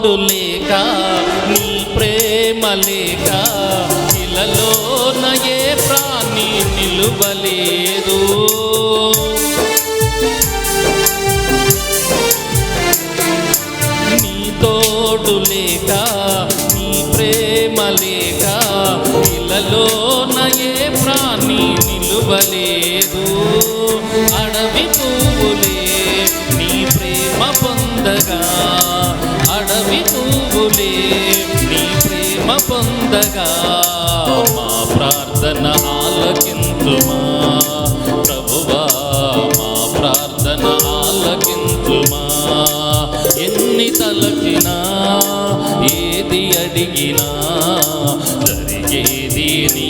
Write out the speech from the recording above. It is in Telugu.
తోడు లేక నీ ప్రేమ లేక ఇలలోన ఏ ప్రాణి నిలువలేదు. నీ తోడు లేక నీ ప్రేమ లేక ఇలలోన ఏ ప్రాణి నిలువలేదు. అడవి పువ్వులే నీ ప్రేమ పొందగా, అడవి పువ్వులే నీ ప్రేమ పొందగా, మా ప్రార్థన ఆలకించుమా ప్రభువా, మా ప్రార్థన ఆలకించుమా. ఎన్ని తలచినా ఏది అడిగినా జరిగేది నీ